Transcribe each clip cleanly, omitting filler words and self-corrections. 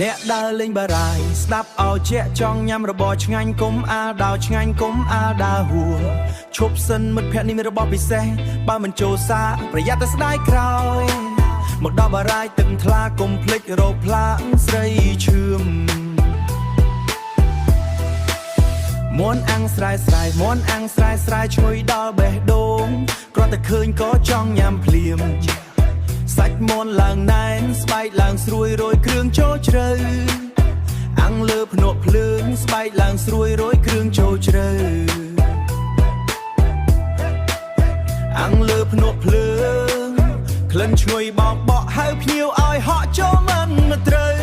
អ្នកដើរលេងបារាយស្ដាប់ឲ្យជាចង់ញ៉ាំរបបឆ្ងាញ់គុំអាលដើរឆ្ងាញ់គុំអាលដើរហួរឈប់សិនមិត្តភក្តិនេះមានរបបពិសេសបើមិនចូលសាប្រយ័ត្នតែស្ដាយក្រោយមកដល់បារាយទឹកថ្លាកុំភ្លេចរោគផ្លាកស្រីឈឿមមន់អាំងស្រែស្រែមន់អាំងស្រែស្រែឈ្ងុយដល់បេះដូងគ្រាន់តែឃើញក៏ចង់ញ៉ាំភ្លាមសាច់មន់ឡើងណែនស្បែកឡើងស្រួយរយគ្រឿងចូលជ្រៅអាំងលើភ្នក់ភ្លើងស្បែកឡើងស្រួយរយគ្រឿងចូលជ្រៅអាំងលើភ្នក់ភ្លើងក្លិនឈ្ងុយបោកបក់ហៅភ្ញៀវឲ្យហក់ចូលមិនត្រូវ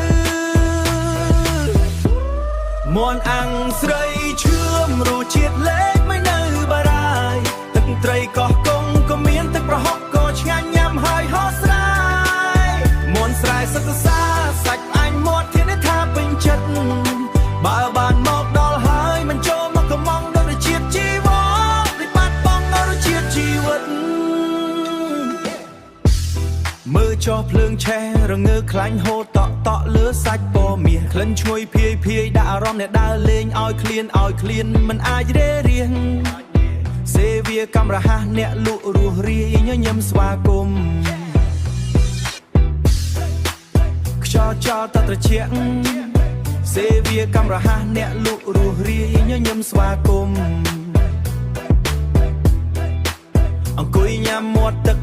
មន់អាំងស្រីឈឿមរសជាតិលេខមិននៅបារាយទឹកត្រីកោះកុងក៏មានទឹកប្រហុកក៏ឆ្ងាញ់ញ៉ាំហើយហោះស្រាយមន់ស្រែសិក្សាសាច់អញមាត់ធានាថាពេញចិត្តបើបានមកដល់ហើយមិនចូលមកកំងដល់ជាតិជីវ៉ាដូចបាត់បង់ដល់ជាតិជីវិតមើលចោះភ្លើងឆេះរងើខ្លាញ់ហូរតក់លើសាច់ពណ៌មាសក្លិនឈ្ងុយភាយដាក់អារម្មណ៍អ្នកដើរលេងឲ្យឃ្លានមិនអាចរេរៀងសេវាកម្មរហ័សអ្នកលក់រស់រាយញញឹមស្វាគមន៍ខ្យល់ចោលតត្រជាក់សេវាកម្មរហ័សអ្នកលក់រស់រាយញញឹមស្វាគមន៍អង្គុយញ៉ាំមាត់ទឹក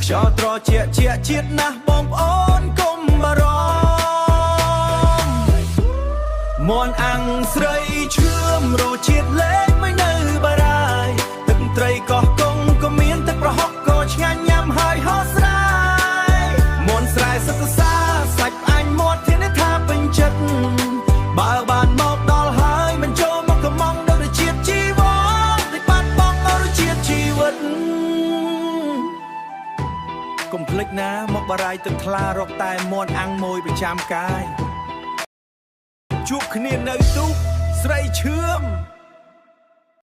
ខ្យល់ត្រជាក់ជាតិណាស់បងប្អូនកុំបារម្ភមន់អាំងស្រីឈឿមរសជាតិលេខមិននៅបារាយទឹកត្រីកោះកុងក៏មានទឹកប្រហុកក៏ឆ្ងាញ់ញ៉ាំហើយហោះស្រាយមន់ស្រែសិក្សាសាច់អញមាត់ធានាថាពេញចិត្តបើបានមកដល់ហើយមិនចូលមកកំងដល់ជាតិជីវ៉ាដូចបាត់បង់ដល់ជាតិជីវិតកុំភ្លេចណាមកបារាយទឹកថ្លារកតែមន់អាំងមួយប្រចាំកាយជួបគ្នានៅទូកស្រីឈឿម